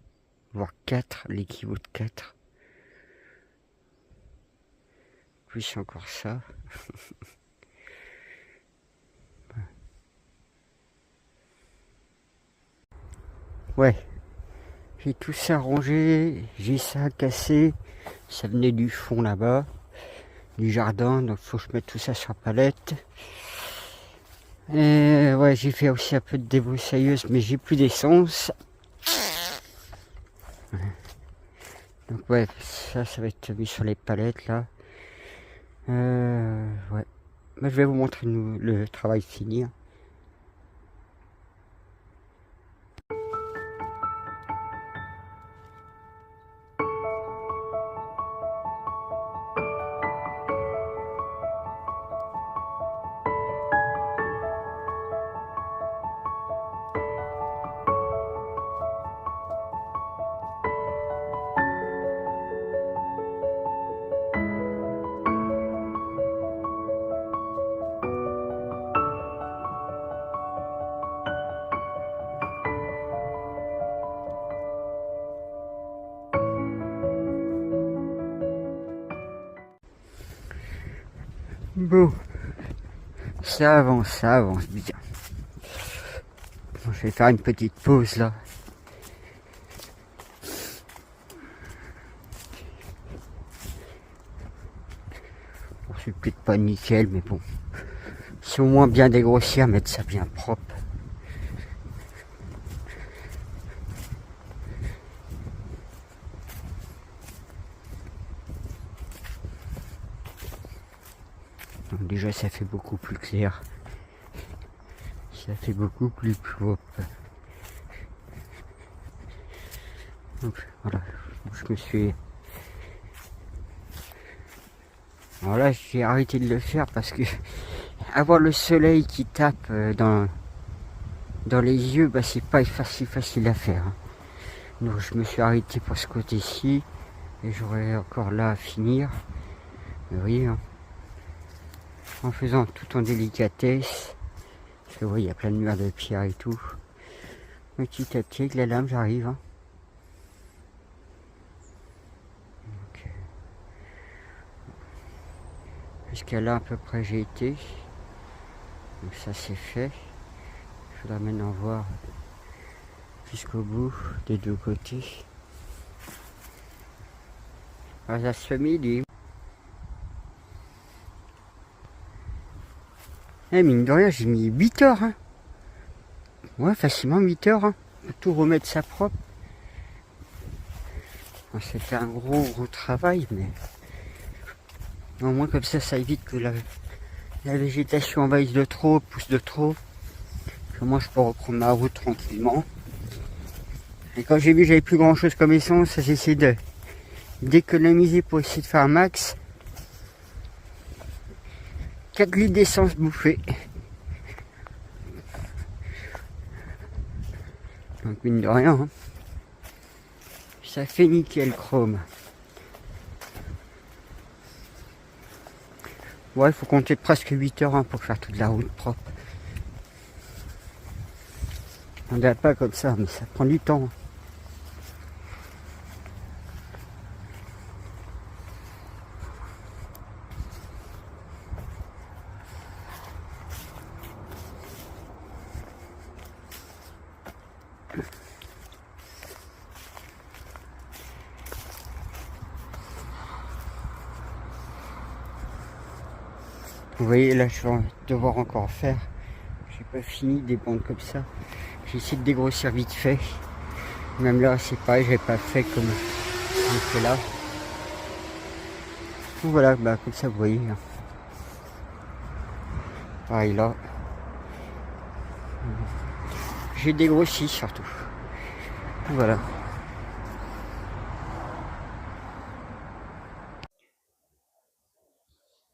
voire 4, l'équivalent de 4. plus encore ça. Ouais, j'ai tout ça rangé, j'ai ça cassé, ça venait du fond là-bas, du jardin, donc faut que je mette tout ça sur palette. Et ouais, j'ai fait aussi un peu de débroussailleuse, mais j'ai plus d'essence. Donc ouais, ça va être mis sur les palettes là. Ouais. Bah, je vais vous montrer le travail fini. Bon, ça avance bien. Bon, je vais faire une petite pause là. Bon, c'est peut-être pas nickel, mais bon. C'est au moins bien dégrossir, mettre ça bien propre. Donc déjà, ça fait beaucoup plus clair. Ça fait beaucoup plus propre. Donc voilà, je me suis... Voilà, j'ai arrêté de le faire parce que avoir le soleil qui tape dans les yeux, bah c'est pas facile à faire. Donc je me suis arrêté pour ce côté-ci et j'aurai encore là à finir. Mais vous voyez, en faisant tout en délicatesse, parce que vous voyez, il y a plein de murs de pierre et tout. Petit à petit avec la lame, j'arrive. Jusqu'à là à peu près j'ai été. Donc ça c'est fait. Je voudrais maintenant voir jusqu'au bout des deux côtés. Ah, ça se fait midi. Eh, mine de rien, j'ai mis 8 heures. Ouais, facilement 8 heures. Pour tout remettre ça propre. C'était un gros travail, mais au moins comme ça évite que la végétation envahisse de trop, pousse de trop. Que moi je peux reprendre ma route tranquillement. Et quand j'ai vu que j'avais plus grand chose comme essence, j'ai essayé d'économiser pour essayer de faire un max. 4 litres d'essence bouffée. Donc mine de rien, ça fait nickel chrome. Ouais, il faut compter presque 8 heures pour faire toute la route propre. On ne dirait pas comme ça, mais ça prend du temps. Vous voyez, là, je vais devoir encore faire. J'ai pas fini des bandes comme ça. J'ai essayé de dégrossir vite fait. Même là, c'est pareil, j'ai pas fait comme je fais là. Donc voilà, bah, comme ça, vous voyez. Pareil là. J'ai dégrossi surtout. Voilà.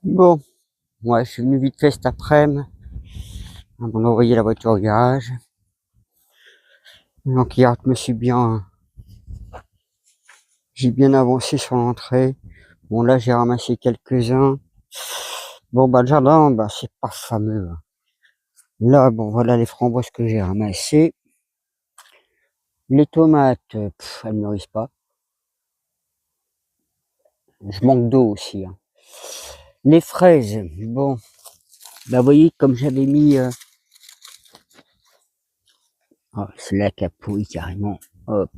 Bon, ouais, je suis venu vite fait cet après-midi. On a envoyé la voiture au garage. Donc hier, j'ai bien avancé sur l'entrée. Bon là, j'ai ramassé quelques-uns. Bon bah le jardin, bah c'est pas fameux. Là, bon voilà les framboises que j'ai ramassées. Les tomates, elles ne mûrissent pas. Je manque d'eau aussi. Les fraises, bon, bah vous voyez comme j'avais mis... Oh, c'est là qui a pourri carrément. Hop.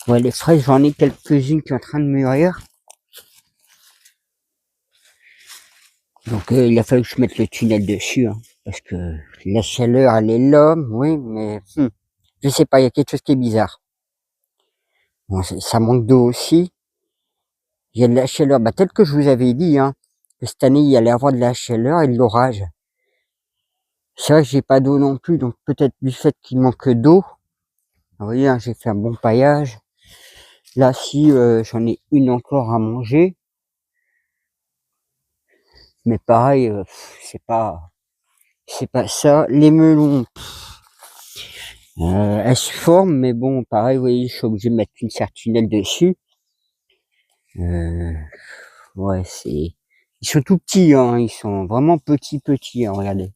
Ouais, les fraises, j'en ai quelques-unes qui sont en train de mûrir. Donc il a fallu que je mette le tunnel dessus, hein, parce que la chaleur, elle est là, oui, mais je sais pas, il y a quelque chose qui est bizarre. Bon, ça manque d'eau aussi. Il y a de la chaleur, bah tel que je vous avais dit, hein, que cette année il y allait avoir de la chaleur et de l'orage. C'est vrai que j'ai pas d'eau non plus, donc peut-être du fait qu'il manque d'eau. Vous voyez, hein, j'ai fait un bon paillage. Là, si j'en ai une encore à manger, mais pareil, c'est pas ça. Les melons, elles se forment, mais bon, pareil, vous voyez, je suis obligé de mettre une serre-tunnel dessus. Ouais, ils sont tout petits, hein, ils sont vraiment petits, hein, regardez.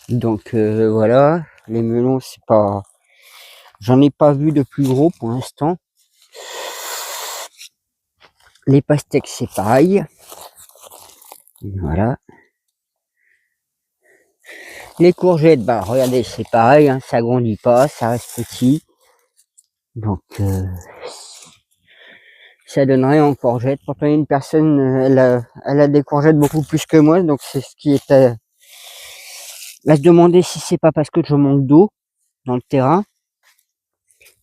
Donc voilà, les melons, c'est pas, j'en ai pas vu de plus gros pour l'instant. Les pastèques, c'est pareil. Voilà. Les courgettes, bah regardez, c'est pareil, hein, ça grandit pas, ça reste petit. Donc ça donne rien en courgettes. Pourtant il y a une personne, elle a des courgettes beaucoup plus que moi, donc c'est ce qui est à se demander si c'est pas parce que je manque d'eau dans le terrain.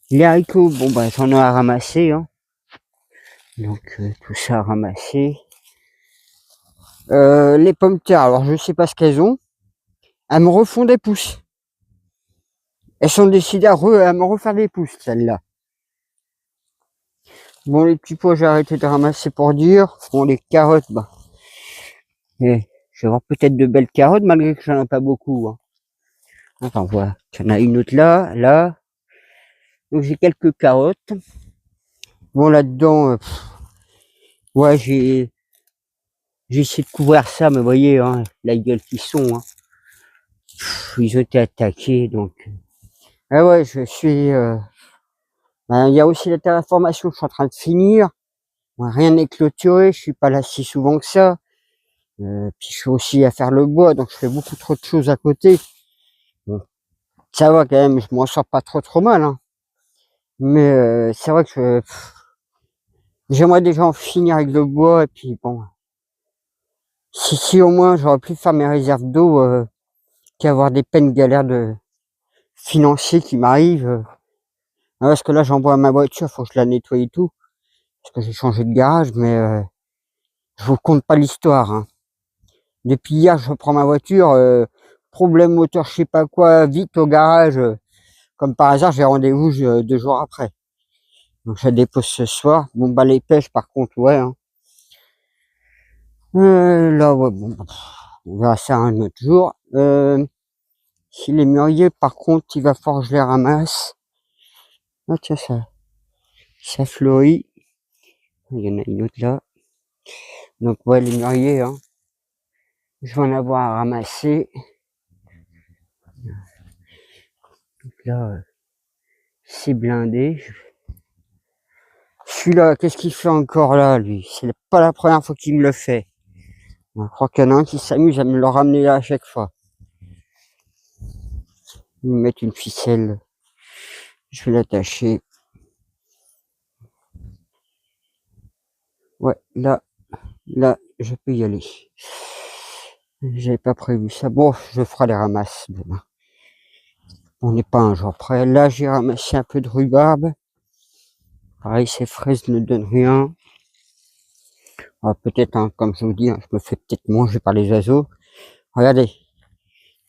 Les haricots, bon bah j'en ai à ramasser, hein. Donc tout ça à ramasser. Les pommes de terre, alors je sais pas ce qu'elles ont. Elles me refont des pousses. Elles sont décidées à me refaire des pousses, celles-là. Bon, les petits pois, j'ai arrêté de ramasser pour dire. Bon, les carottes, bah. Et je vais avoir peut-être de belles carottes, malgré que j'en ai pas beaucoup, hein. Attends, voilà. Il y en a une autre là, là. Donc j'ai quelques carottes. Bon, là-dedans, ouais, j'ai essayé de couvrir ça, mais vous voyez, hein, la gueule qu'ils sont, hein. Ils ont été attaqués, donc. Ah ouais, je suis. Il y a aussi la terraformation, je suis en train de finir. Bon, rien n'est clôturé, je suis pas là si souvent que ça. Puis je suis aussi à faire le bois, donc je fais beaucoup trop de choses à côté. Bon, ça va quand même, je m'en sors pas trop mal, hein. Mais c'est vrai que j'aimerais déjà en finir avec le bois, et puis bon. Si au moins j'aurais pu faire mes réserves d'eau, qu'avoir des peines galères de financiers qui m'arrivent. Parce que là j'envoie ma voiture, faut que je la nettoie et tout. Parce que j'ai changé de garage, mais je vous conte pas l'histoire, hein. Depuis hier, je reprends ma voiture, problème moteur, je sais pas quoi, vite au garage. Comme par hasard, j'ai rendez-vous 2 jours après. Donc je la dépose ce soir. Bon bah les pêches par contre, ouais, hein. Là, ouais, bon, on verra ça un autre jour. Si les mûriers, par contre, il va falloir que je les ramasse. Ah tiens, ça fleurit. Il y en a une autre là. Donc ouais, les mûriers, hein. Je vais en avoir à ramasser. Donc là, c'est blindé. Celui-là, qu'est-ce qu'il fait encore là, lui? C'est pas la première fois qu'il me le fait. Je crois qu'il y en a un qui s'amuse à me le ramener là à chaque fois. Je vais mettre une ficelle. Je vais l'attacher. Ouais, là, je peux y aller. J'avais pas prévu ça. Bon, je ferai les ramasses demain. On n'est pas un jour près. Là, j'ai ramassé un peu de rhubarbe. Pareil, ces fraises ne donnent rien. Ah, peut-être, hein, comme je vous dis, hein, je me fais peut-être manger par les oiseaux. Regardez.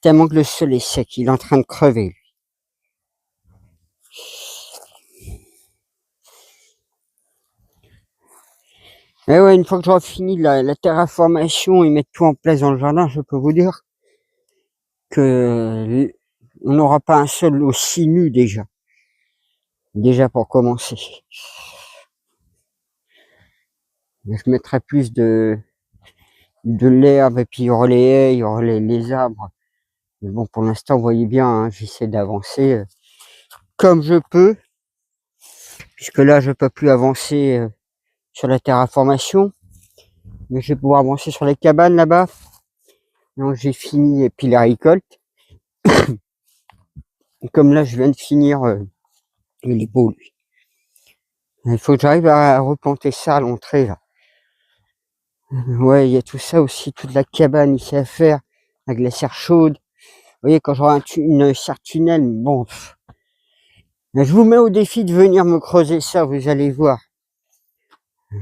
Tellement que le sol est sec, il est en train de crever. Et ouais, une fois que j'aurai fini la terraformation et mettre tout en place dans le jardin, je peux vous dire que on n'aura pas un sol aussi nu déjà. Déjà pour commencer. Je mettrai plus de l'herbe et puis il y aura les haies, il y aura les arbres. Mais bon, pour l'instant, vous voyez bien, hein, j'essaie d'avancer comme je peux. Puisque là, je peux plus avancer sur la terraformation. Mais je vais pouvoir avancer sur les cabanes là-bas. Donc j'ai fini, et puis la récolte. Et comme là, je viens de finir, il est beau lui. Il faut que j'arrive à replanter ça à l'entrée là. Ouais, il y a tout ça aussi, toute la cabane ici à faire, avec la serre chaude. Vous voyez, quand j'aurai une serre tunnel, bon. Je vous mets au défi de venir me creuser ça, vous allez voir.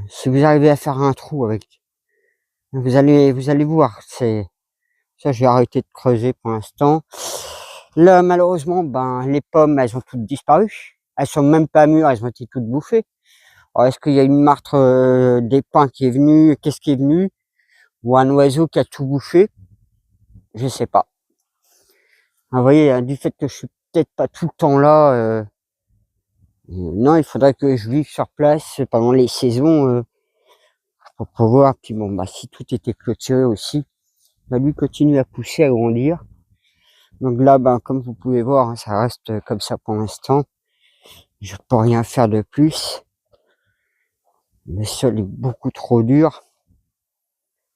Si vous arrivez à faire un trou avec, vous allez voir. C'est ça, je vais arrêter de creuser pour l'instant. Là, malheureusement, ben les pommes, elles ont toutes disparu. Elles sont même pas mûres, elles ont été toutes bouffées. Alors, est-ce qu'il y a une martre des pins qui est venue? Qu'est-ce qui est venu? Ou un oiseau qui a tout bouffé? Je sais pas. Vous voyez, du fait que je suis peut-être pas tout le temps là, non, il faudrait que je vive sur place pendant les saisons pour pouvoir. Puis bon, bah si tout était clôturé aussi, bah lui continue à pousser, à grandir. Donc là, ben comme vous pouvez voir, hein, ça reste comme ça pour l'instant. Je peux rien faire de plus. Le sol est beaucoup trop dur.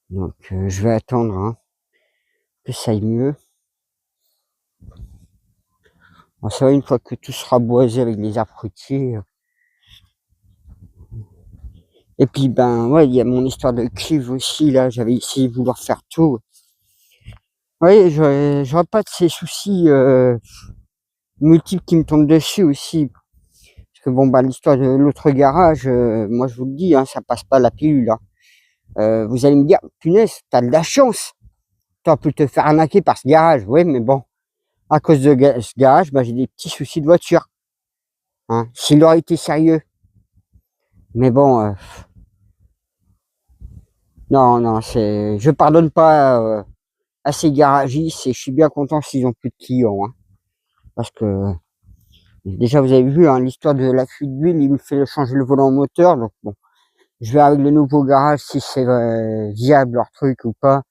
Donc je vais attendre hein, que ça aille mieux. Bon, c'est vrai, une fois que tout sera boisé avec les arbres fruitiers. Et puis ben ouais, il y a mon histoire de cuve aussi, là, j'avais essayé de vouloir faire tout. Oui, j'aurais pas de ces soucis multiples qui me tombent dessus aussi. Parce que bon bah l'histoire de l'autre garage, moi je vous le dis, hein, ça passe pas la pilule. Hein. Vous allez me dire, punaise, t'as de la chance. T'aurais pu te faire arnaquer par ce garage. Oui, mais bon, à cause de ce garage, bah, j'ai des petits soucis de voiture. Hein. S'il aurait été sérieux. Mais bon, non, non, je pardonne pas à ces garagistes et je suis bien content s'ils ont plus de clients. Hein. Parce que déjà, vous avez vu hein, l'histoire de la fuite d'huile, il me fait changer le volant moteur. Donc bon, je vais avec le nouveau garage si c'est viable leur truc ou pas.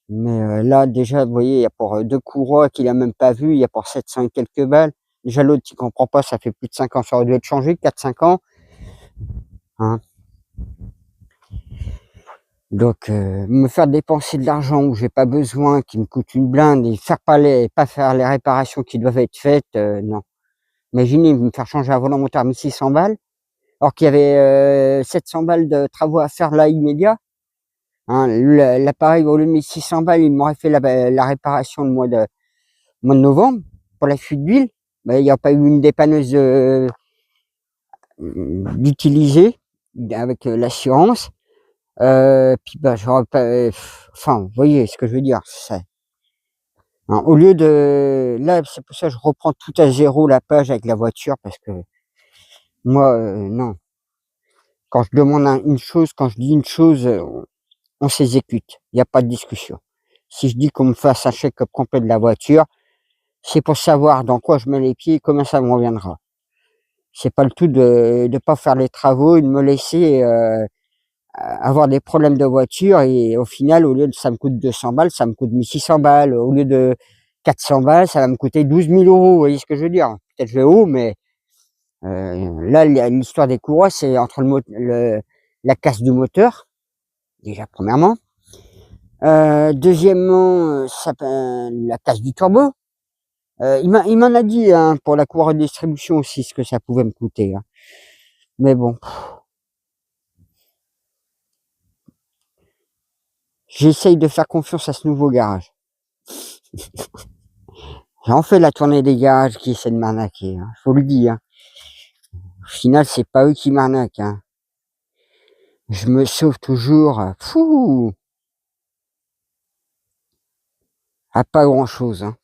Mais là, déjà, vous voyez, il y a pour 2 courroies qu'il a même pas vu, il y a pour 700 et quelques balles. Déjà, l'autre, il comprend pas, ça fait plus de 5 ans, ça aurait dû être changé, 4-5 ans. Hein. Donc, me faire dépenser de l'argent où j'ai pas besoin, qui me coûte une blinde, et pas faire les réparations qui doivent être faites, non. Imaginez me faire changer un volant moteur à 1600 balles, alors qu'il y avait 700 balles de travaux à faire là immédiat. Hein, l'appareil au lieu de 1600 balles, il m'aurait fait la réparation le mois de novembre pour la fuite d'huile. Il n'y a pas eu une dépanneuse d'utiliser avec l'assurance. Puis bah j'aurais pas. Enfin, vous voyez ce que je veux dire. Hein, au lieu de là, c'est pour ça que je reprends tout à zéro la page avec la voiture parce que moi, non. Quand je demande une chose, quand je dis une chose, on s'exécute. Il n'y a pas de discussion. Si je dis qu'on me fasse un check-up complet de la voiture, c'est pour savoir dans quoi je mets les pieds et combien ça me reviendra. C'est pas le tout de pas faire les travaux et de me laisser avoir des problèmes de voiture et au final, au lieu de ça me coûte 200 balles, ça me coûte 1600 balles. Au lieu de 400 balles, ça va me coûter 12 000 euros. Vous voyez ce que je veux dire? Peut-être je vais haut, mais là, l'histoire des courroies, c'est entre la casse du moteur, déjà premièrement. Deuxièmement, la casse du turbo. Il m'en a dit hein, pour la courroie de distribution aussi ce que ça pouvait me coûter. Hein. Mais bon, j'essaye de faire confiance à ce nouveau garage. J'en fais la tournée des garages qui essaient de m'arnaquer, hein, faut le dire. Hein. Au final, c'est pas eux qui m'arnaquent. Hein. Je me sauve toujours, fou, à pas grand-chose. Hein.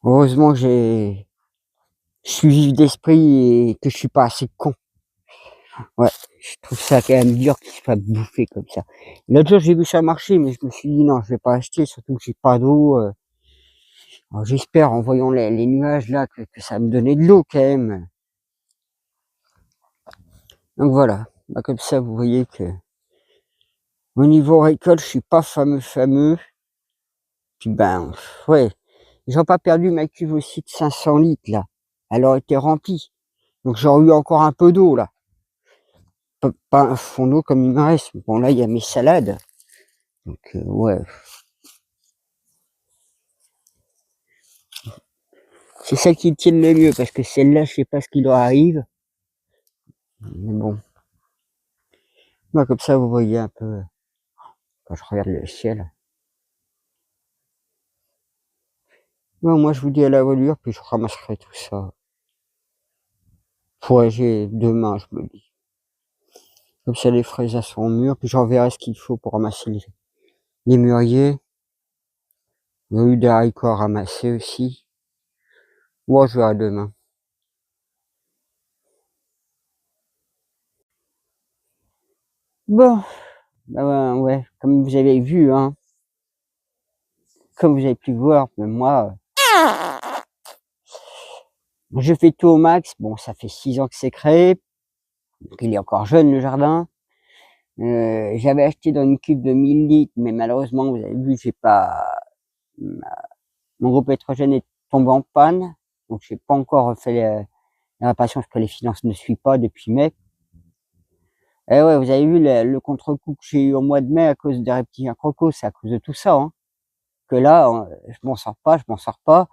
Heureusement que je suis vif d'esprit et que je suis pas assez con. Ouais, je trouve ça quand même dur qu'il se fasse bouffer comme ça. L'autre jour, j'ai vu ça marcher, mais je me suis dit non, je vais pas acheter, surtout que j'ai pas d'eau. J'espère, en voyant les nuages là, que ça va me donnait de l'eau quand même. Donc voilà, bah, comme ça, vous voyez que au niveau récolte, je suis pas fameux. Puis ben, ouais, j'ai pas perdu ma cuve aussi de 500 litres là. Elle aurait été remplie. Donc j'aurais eu encore un peu d'eau là. pas un fond d'eau comme il me reste. Bon, là, il y a mes salades. Donc, ouais. C'est celles qui tiennent le mieux, parce que celle-là, je sais pas ce qui leur arrive. Mais bon. Moi, comme ça, vous voyez un peu, quand je regarde le ciel. Bon, moi, je vous dis à la voilure, puis je ramasserai tout ça. Pour j'ai demain, je me dis. Comme ça, les fraises, elles sont mûres, puis j'enverrai ce qu'il faut pour ramasser les mûriers. Il y a eu des haricots à ramasser aussi. Moi, je verrai demain. Bon, ben, ouais, comme vous avez vu, hein, comme vous avez pu voir, mais moi, je fais tout au max. Bon, ça fait 6 ans que c'est créé. Donc, il est encore jeune, le jardin. J'avais acheté dans une cuve de 1000 litres, mais malheureusement, vous avez vu, j'ai pas, mon groupe électrogène est tombé en panne. Donc, j'ai pas encore fait la réparation parce que les finances ne suivent pas depuis mai. Et ouais, vous avez vu le contre-coup que j'ai eu au mois de mai à cause des reptiliens crocos, c'est à cause de tout ça, hein. Que là, je m'en sors pas, je m'en sors pas.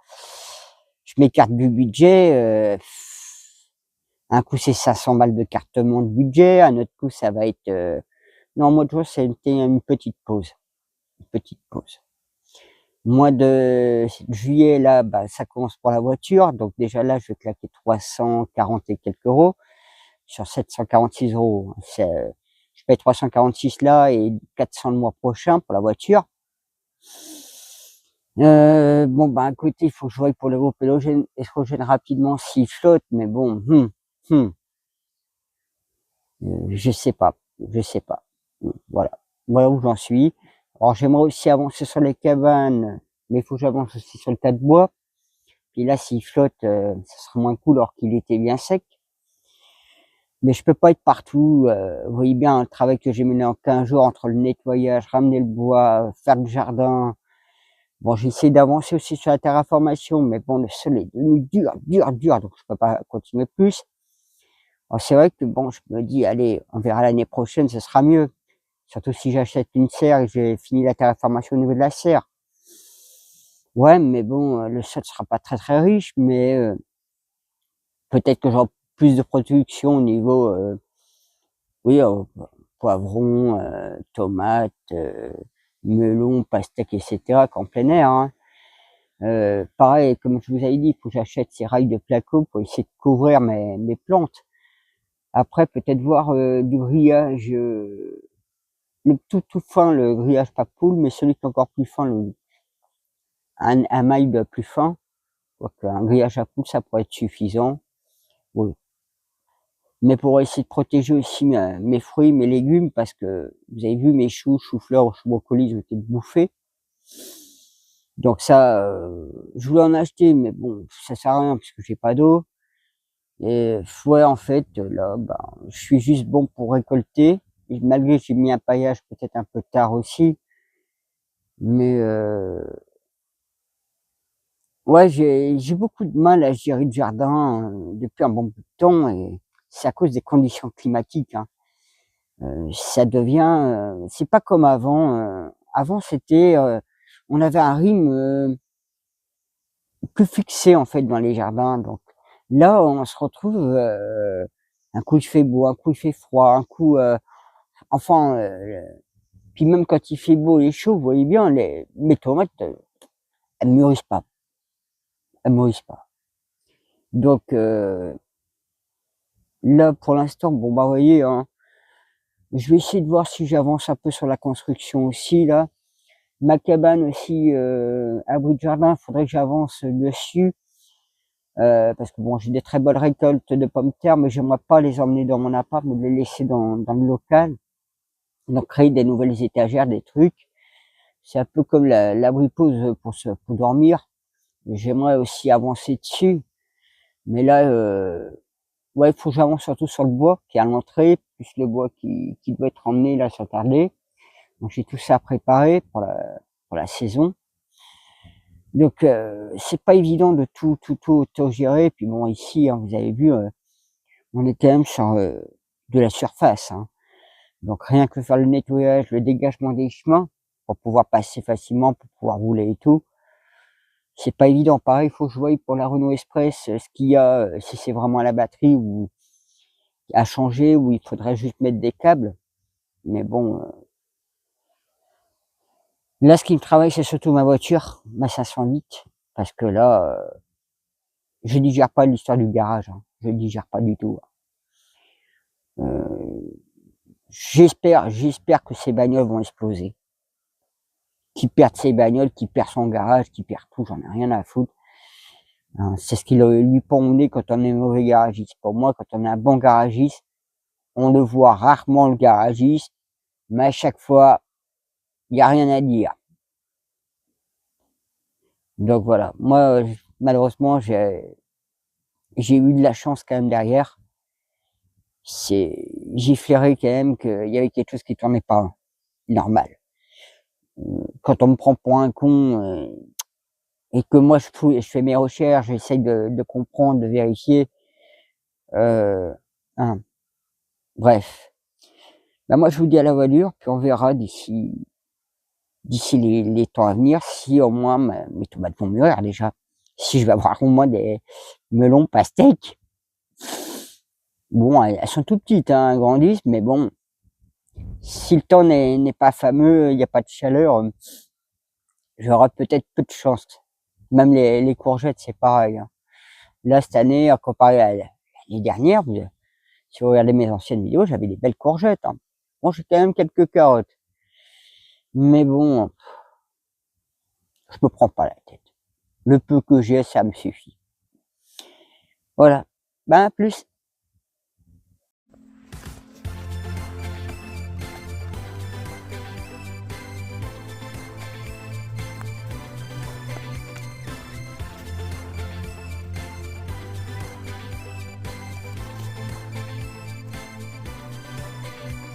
Je m'écarte du budget. Un coup, c'est 500 balles de cartement de budget. Un autre coup, ça va être... Non, moi, de jour, c'était une petite pause. Une petite pause. Mois de juillet, là, bah, ça commence pour la voiture. Donc déjà là, je vais claquer 340 et quelques euros sur 746 euros. Je paye 346 là et 400 le mois prochain pour la voiture. Bon, bah, à côté, il faut que je voie pour le groupe électrogène rapidement s'il flotte, mais bon, je sais pas, je sais pas. Voilà, voilà où j'en suis. Alors, j'aimerais aussi avancer sur les cabanes, mais il faut que j'avance aussi sur le tas de bois. Puis là, s'il flotte, ça sera moins cool alors qu'il était bien sec. Mais je peux pas être partout. Vous voyez bien le travail que j'ai mené en 15 jours entre le nettoyage, ramener le bois, faire le jardin. Bon, j'ai essayé d'avancer aussi sur la terraformation, mais bon, le sol est devenu dur, donc je peux pas continuer plus. Alors c'est vrai que bon, je me dis, allez, on verra l'année prochaine, ce sera mieux. Surtout si j'achète une serre et que j'ai fini la terraformation au niveau de la serre. Ouais, mais bon, le sol sera pas très riche, mais peut-être que j'aurai plus de production au niveau, oui, poivrons, tomates, melons, pastèques, etc. qu'en plein air, hein. Pareil, comme je vous avais dit, il faut que j'achète ces rails de placo pour essayer de couvrir mes plantes. Après, peut-être voir du grillage, le tout fin, le grillage pas poule, mais celui qui est encore plus fin, un maille plus fin. Un grillage à poule, ça pourrait être suffisant. Oui. Mais pour essayer de protéger aussi mes fruits, mes légumes, parce que vous avez vu mes choux, choux-fleurs, choux brocolis, ils ont été bouffés. Donc ça, je voulais en acheter, mais bon, ça sert à rien parce que j'ai pas d'eau. Et ouais, en fait, là, ben, je suis juste bon pour récolter. Et malgré que j'ai mis un paillage peut-être un peu tard aussi, mais ouais, j'ai beaucoup de mal à gérer le jardin depuis un bon bout de temps et c'est à cause des conditions climatiques, hein. Ça devient, c'est pas comme avant. Avant, c'était, on avait un rythme plus fixé en fait dans les jardins. Donc là, on se retrouve, un coup il fait beau, un coup il fait froid, un coup, enfin, puis même quand il fait beau et chaud, vous voyez bien, mes tomates, elles mûrissent pas, elles mûrissent pas. Donc là, pour l'instant, bon bah, vous voyez, hein, je vais essayer de voir si j'avance un peu sur la construction aussi là. Ma cabane aussi, abri de jardin, faudrait que j'avance dessus, parce que bon, j'ai des très bonnes récoltes de pommes de terre, mais j'aimerais pas les emmener dans mon appart, mais les laisser dans le local. Donc créer des nouvelles étagères, des trucs. C'est un peu comme l'abri pause pour dormir. J'aimerais aussi avancer dessus, mais là, ouais, il faut que j'avance surtout sur le bois qui est à l'entrée, plus le bois qui doit être emmené là sur tarder. Donc j'ai tout ça préparé pour la saison. Donc c'est pas évident de tout gérer. Puis bon, ici, hein, vous avez vu, on est quand même sur de la surface, hein. Donc rien que faire le nettoyage, le dégagement des chemins, pour pouvoir passer facilement, pour pouvoir rouler et tout, c'est pas évident. Pareil, il faut que je voie pour la Renault Express, ce qu'il y a, si c'est vraiment la batterie ou à changer, ou il faudrait juste mettre des câbles. Mais bon, là, ce qui me travaille, c'est surtout ma voiture, ma 508, parce que là, je digère pas l'histoire du garage, hein. Je digère pas du tout. J'espère que ces bagnoles vont exploser. Qui perd ses bagnoles, qui perd son garage, qui perd tout, j'en ai rien à foutre. Hein, c'est ce qu'il lui pond au nez quand on est mauvais garagiste. Pour moi, quand on est un bon garagiste, on le voit rarement, le garagiste, mais à chaque fois, il n'y a rien à dire. Donc voilà, moi, malheureusement, j'ai eu de la chance quand même derrière. J'ai flairé quand même qu'il y avait quelque chose qui tournait pas normal. Quand on me prend pour un con, et que moi je fais mes recherches, j'essaye de comprendre, de vérifier, hein, bref. Ben moi je vous dis à la voilure, puis on verra d'ici les temps à venir, si au moins mes tomates vont mûrir déjà, si je vais avoir au moins des melons pastèques. Bon, elles sont tout petites, hein, elles grandissent, mais bon, si le temps n'est pas fameux, il n'y a pas de chaleur, j'aurai peut-être peu de chance. Même les courgettes, c'est pareil, hein. Là, cette année, comparé à l'année dernière, si vous regardez mes anciennes vidéos, j'avais des belles courgettes, hein. Bon, j'ai quand même quelques carottes. Mais bon, je me prends pas la tête. Le peu que j'ai, ça me suffit. Voilà. Ben, à plus.